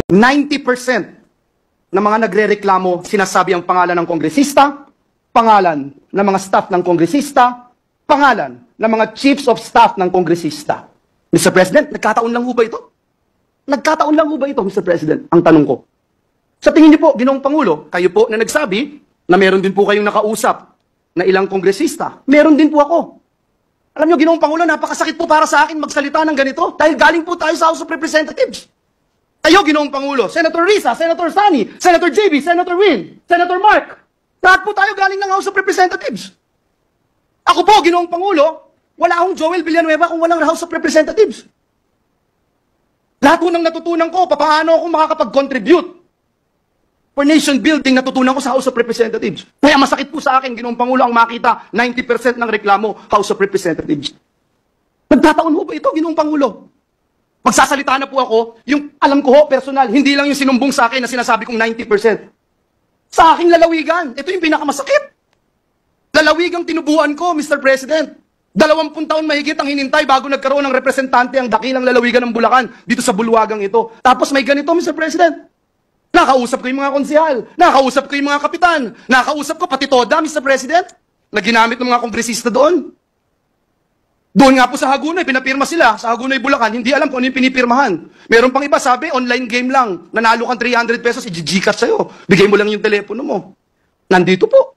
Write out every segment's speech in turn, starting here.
90% ng mga nagrereklamo, sinasabi ang pangalan ng kongresista, pangalan ng mga staff ng kongresista, pangalan ng mga chiefs of staff ng kongresista. Mr. President, nagkataon lang ho ba ito? Nagkataon lang ho ba ito, Mr. President? Ang tanong ko. Sa tingin niyo po, Ginoong Pangulo, kayo po na nagsabi na meron din po kayong nakausap na ilang kongresista. Meron din po ako. Alam niyo, Ginoong Pangulo, napakasakit po para sa akin magsalita ng ganito dahil galing po tayo sa House of Representatives. Kayo, Ginoong Pangulo, Senator Risa, Senator Sani, Senator JB, Senator Win, Senator Mark, lahat po tayo galing ng House of Representatives. Ako po, Ginoong Pangulo, wala akong Joel Villanueva kung walang House of Representatives. Lahat po ng natutunan ko, paano ako makakapag-contribute for nation building, natutunan ko sa House of Representatives. Kaya masakit po sa akin, Ginoong Pangulo, ang makita 90% ng reklamo, House of Representatives. Nagtataon ho ba ito, Ginoong Pangulo? Magsasalita na po ako, yung alam ko ho, personal, hindi lang yung sinumbong sa akin na sinasabi kong 90%. Sa aking lalawigan, ito yung pinakamasakit. Lalawigang tinubuan ko, Mr. President. 20 taon mahigit ang hinintay bago nagkaroon ng representante ang dakilang lalawigan ng Bulacan dito sa bulwagang ito. Tapos may ganito, Mr. President. Nakausap ko yung mga konsehal, nakausap ko yung mga kapitan, nakausap ko pati toda, Mr. President, na ginamit ng mga kongresista doon. Doon nga po sa Hagunoy, pinapirma sila sa Hagunoy, Bulacan, hindi alam kung ano yung pinipirmahan. Meron pang iba, sabi, online game lang, nanalo kang 300 pesos, i-Gcash sa'yo, bigay mo lang yung telepono mo. Nandito po.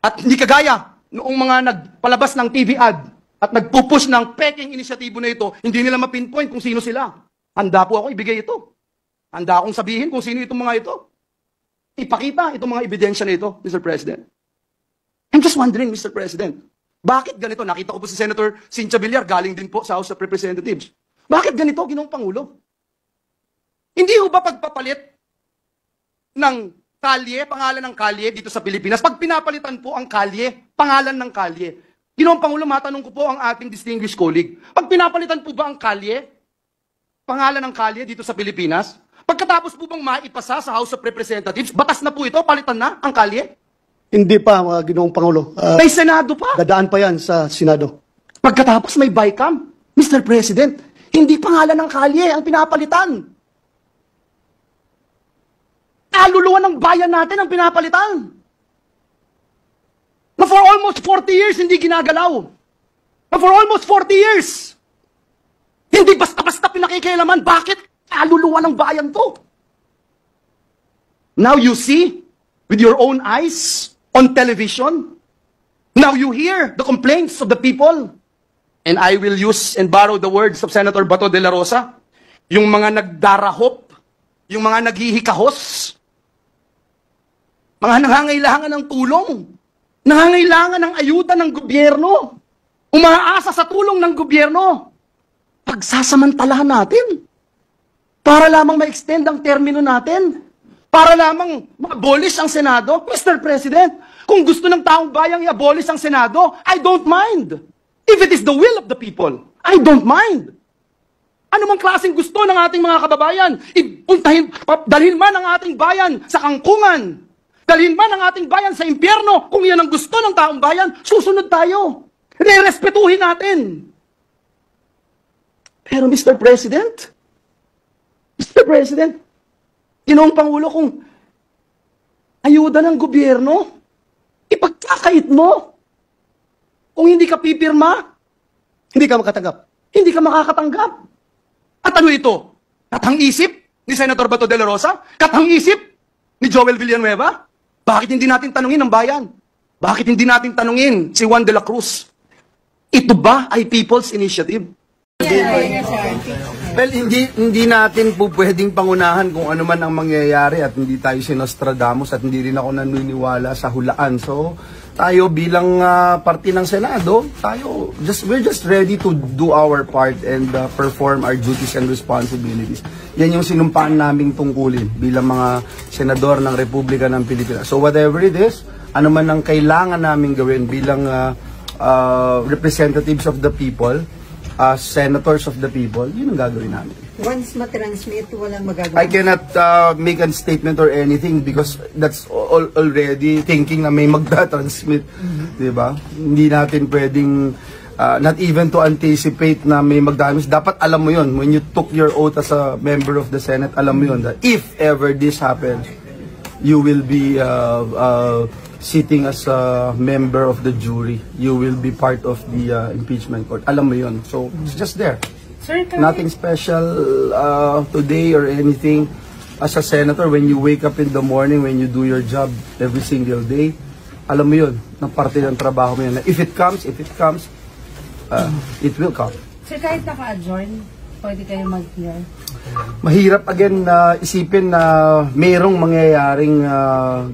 At hindi kagaya, noong mga nagpalabas ng TV ad at nagpupush ng peking inisyatibo na ito, hindi nila mapinpoint kung sino sila. Handa po ako ibigay ito. Handa akong sabihin kung sino itong mga ito. Ipakita itong mga ebidensya na ito, Mr. President. I'm just wondering, Mr. President, bakit ganito? Nakita ko po si Senator Cynthia Villar, galing din po sa House of Representatives. Bakit ganito, Ginoong Pangulo? Hindi ho ba pagpapalit ng kalye, pangalan ng kalye dito sa Pilipinas, pag pinapalitan po ang kalye, pangalan ng kalye. Ginoong Pangulo, matanong ko po ang ating distinguished colleague, pag pinapalitan po ba ang kalye, pangalan ng kalye dito sa Pilipinas, pagkatapos po bang maipasa sa House of Representatives, batas na po ito, palitan na ang kalye? Hindi pa, Ginoong Pangulo. May Senado pa. Dadaan pa yan sa Senado. Pagkatapos may BICAM. Mr. President, hindi pangalan ng kalye ang pinapalitan. Kaluluwa ng bayan natin ang pinapalitan. Na for almost 40 years, hindi ginagalaw. Na for almost 40 years, hindi basta-basta pinakikialaman. Bakit? Kaluluwa ng bayan to. Now you see, with your own eyes, on television, now you hear the complaints of the people. And I will use and borrow the words of Senator Bato de la Rosa, yung mga nagdarahop, yung mga naghihikahos, mga nangangailangan ng tulong, nangangailangan ng ayuda ng gobyerno, umaasa sa tulong ng gobyerno, pagsasamantalahan natin, para lamang ma-extend ang termino natin, para lamang ma-abolish ang Senado. Mr. President, kung gusto ng taong bayang i-abolish ang Senado, I don't mind. If it is the will of the people, I don't mind. Ano mang klaseng gusto ng ating mga kababayan, dalhin man ang ating bayan sa kangkungan, dalhin man ang ating bayan sa impyerno, kung yan ang gusto ng taong bayan, susunod tayo. Respetuhin natin. Pero Mr. President, Ginoong Pangulo, kung ayuda ng gobyerno, ipagkakait mo. Kung hindi ka pipirma, Hindi ka makatanggap. hindi ka makakatanggap. At ano ito? Katang-isip ni Senator Bato de la Rosa? Katang-isip ni Joel Villanueva? Bakit hindi natin tanungin ang bayan? Bakit hindi natin tanungin si Juan de la Cruz? Ito ba ay People's Initiative? Well, hindi natin po pwedeng pangunahan kung ano man ang mangyayari at hindi tayo si Nostradamus at hindi rin ako naniniwala sa hulaan. So, tayo bilang parte ng Senado, we're just ready to do our part and perform our duties and responsibilities. Yan yung sinumpaan naming tungkulin bilang mga senador ng Republika ng Pilipinas. So, whatever it is, ano man ang kailangan namin gawin bilang representatives of the people, senators of the people, yun ang gagawin namin. Once matransmit, walang magagawa. I cannot make a statement or anything because that's already thinking na may magta-transmit, di ba? Hindi natin pwedeng not even to anticipate na may magdamage. Dapat alam mo yun, when you took your oath as a member of the Senate, alam mo yun, that if ever this happens, you will be sitting as a member of the jury. You will be part of the impeachment court. Alam mo yun. So, it's just there. Sir, Nothing special today or anything. As a senator, when you wake up in the morning, when you do your job every single day, alam mo yun, na parte ng trabaho mo yun. If it comes, it will come. sir, kahit naka-adjourn, pwede kayo mag-hear. Mahirap again na isipin na mayroong mangyayaring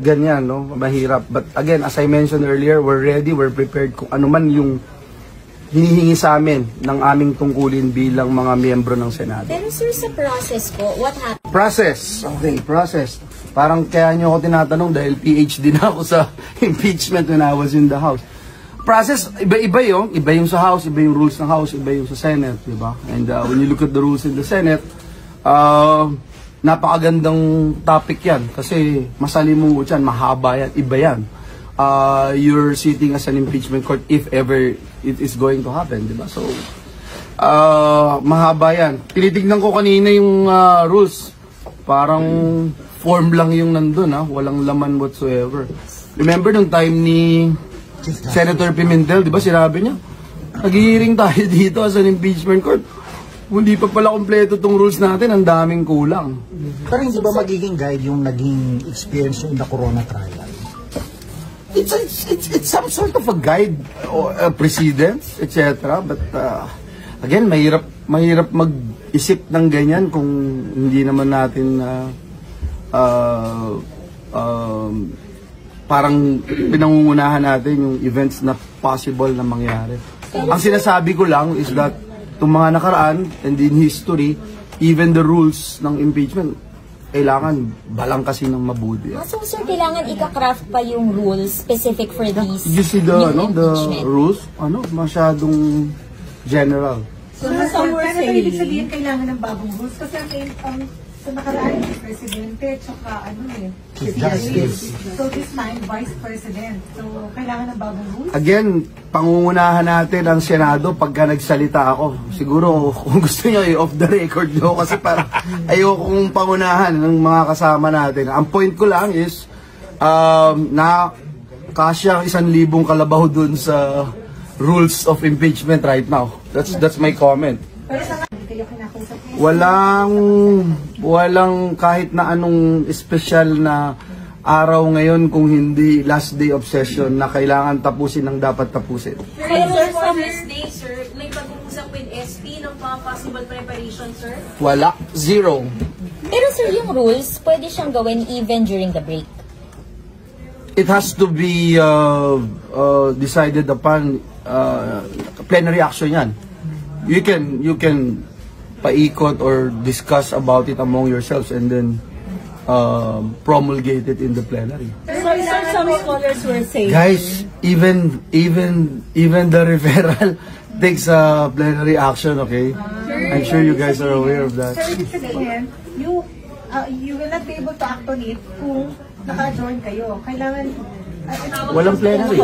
ganyan, no? Mahirap. But again, as I mentioned earlier, we're ready, we're prepared kung ano man yung hinihingi sa amin ng aming tungkulin bilang mga miyembro ng Senado. Pero sir, sa process po, what happened? Process. Okay, process. Parang kaya nyo ako tinatanong dahil PhD na ako sa impeachment when I was in the House. Process, iba-iba yung sa House, iba yung rules ng House, iba yung sa Senate, di ba? And when you look at the rules in the Senate, napakagandang topic yan kasi masalimuot yan, mahaba yan, iba yan. You're sitting as an impeachment court if ever it is going to happen, di ba? So, mahaba yan. Tinitignan ko kanina yung rules. Parang form lang yung nandun, walang laman whatsoever. Remember nung time ni Senator Pimentel, di ba sinabi niya, nag-hearing tayo dito as an impeachment court. Hindi pa pala kompleto tong rules natin, ang daming kulang. Pero hindi ba magiging guide yung naging experience in the Corona trial? It's some sort of a guide, precedence, etc. But again, mahirap mag-isip ng ganyan kung hindi naman natin parang pinangungunahan natin yung events na possible na mangyari. Ang sinasabi ko lang is that itong mga nakaraan and in history, even the rules ng impeachment, kailangan balang kasi ng mabuti. So sir, kailangan ika-craft pa yung rules specific for these You see the rules? Masyadong general. So, pero ibig sabihin kailangan ng bagong rules kasi ang sa nakaraan yung presidente tsaka Chief Justice. So this time, Vice President. So kailangan ng bagong rules? Again, pangungunahan natin ang Senado pagka nagsalita ako. Siguro kung gusto nyo i-off the record nyo kasi para ayokong pangunahan ng mga kasama natin. Ang point ko lang is na kasya 1,000 kalabaw dun sa rules of impeachment right now. That's my comment. Pero sa hindi kayo kinakausap niya? Walang kahit na anong special na araw ngayon kung hindi last day of session na kailangan tapusin ang dapat tapusin. Pero for this day, sir, may pag-uusap with SP ng mga possible preparation, sir? Wala. Zero. Pero sir, yung rules, pwede siyang gawin even during the break. It has to be decided upon plenary action yan. You can paikot or discuss about it among yourselves and then promulgate it in the plenary. Sir, some scholars were saying... Guys, even the referral takes a plenary action, okay? I'm sure you guys are aware of that. Sir, ibig sabihin, you will not be able to act on it kung naka-join kayo. Kailangan... Walang plenary.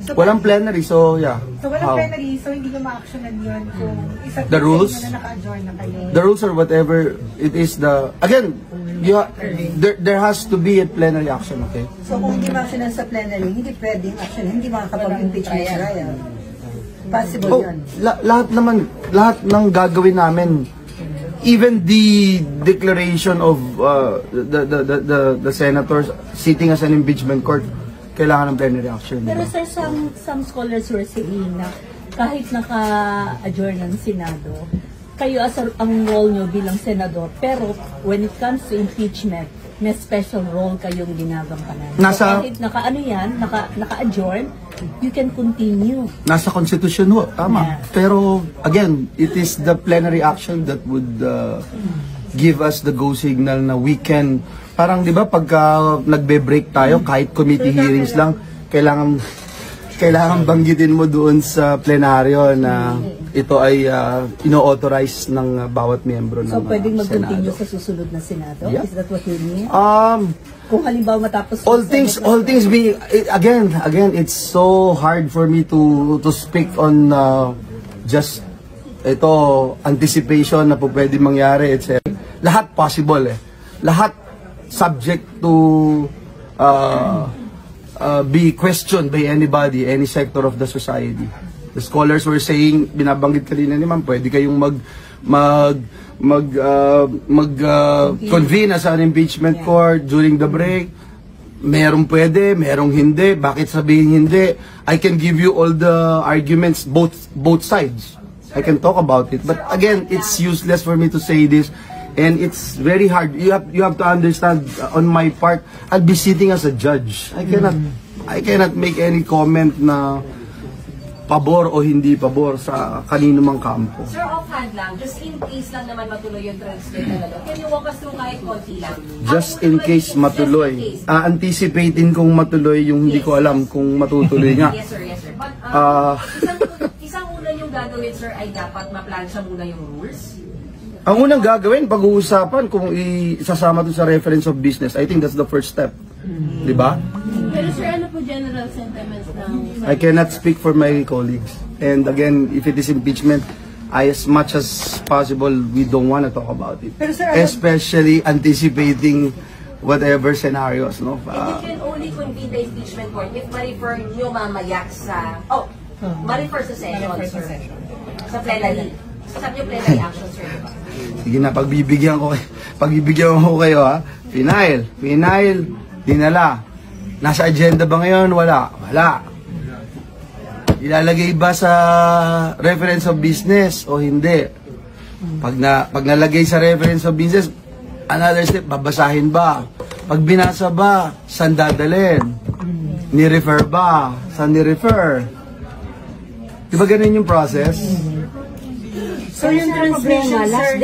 So, Walang plenary, so yeah. So walang plenary, so hindi nyo ma-actionan yun kung isa The rules? na naka-join na kayo. The rules or whatever it is again, there has to be a plenary action, okay? So kung hindi ma-actionan sa plenary, hindi pwedeng action, hindi makakapag-impeachment trial. Possible yun. Lahat ng gagawin namin, even the declaration of the senators sitting as an impeachment court, kailangan ng plenary action. Pero sir, some scholars were saying na kahit naka-adjourn ng Senado, kayo ang role nyo bilang senador, pero when it comes to impeachment, may special role kayong ginagampanan. So kahit naka-adjourn, you can continue. Nasa Constitution ho, tama. Yeah. Pero again, it is the plenary action that would give us the go signal na we can, parang di ba pagka nagbe-break tayo, kahit committee hearings lang, kailangan kailangan banggitin mo doon sa plenaryo na ito ay ino-authorize ng bawat miyembro ng So, pwedeng mag-continue Senado. sa susunod na Senado? Yeah. Is that what you mean? Um, Kung halimbawa matapos all sa things Senate, again, it's so hard for me to speak on just ito anticipation na po pwede mangyari, etc. Lahat possible lahat subject to be questioned by anybody, any sector of the society. The scholars were saying, binabanggit kanina ni ma'am, pwede kayong convene as an impeachment court during the break. Merong pwede, merong hindi. Bakit sabihin hindi? I can give you all the arguments, both sides. I can talk about it. But again, it's useless for me to say this. And it's very hard. You have to understand, on my part, I'll be sitting as a judge. I cannot make any comment na pabor o hindi pabor sa kanino mang kampo. Sir, offhand lang, just in case lang naman matuloy yung transfer talaga. Can you walk us through kahit konti lang? Just in case matuloy. Anticipating kung matuloy yung hindi ko alam kung matutuloy nga. Yes, sir, yes, sir. But isang una yung gagawin, sir, ay dapat ma-plansya muna yung rules. Ang unang gagawin, pag-uusapan kung isasama to sa reference of business. I think that's the first step. Di ba? Pero sir, ano po general sentiments ng... I cannot speak for my colleagues. And again, if it is impeachment, as much as possible, we don't want to talk about it. Pero sir, especially anticipating whatever scenarios. No? And you can only convene the impeachment court if ma-refer nyo mamaya sa... ma-refer sa session, sir. Sa plenary. Sabi nyo plenary action, sir, diba? Sige na, pagbibigyan ko kayo ha. Final, dinala. Nasa agenda ba ngayon? Wala. Ilalagay ba sa reference of business o hindi? Pag nalagay sa reference of business, another step, babasahin ba? Pag binasa ba, saan dadalhin? Ni-refer ba? Saan ni-refer? Di ba ganun yung process? So yung transmission, sir,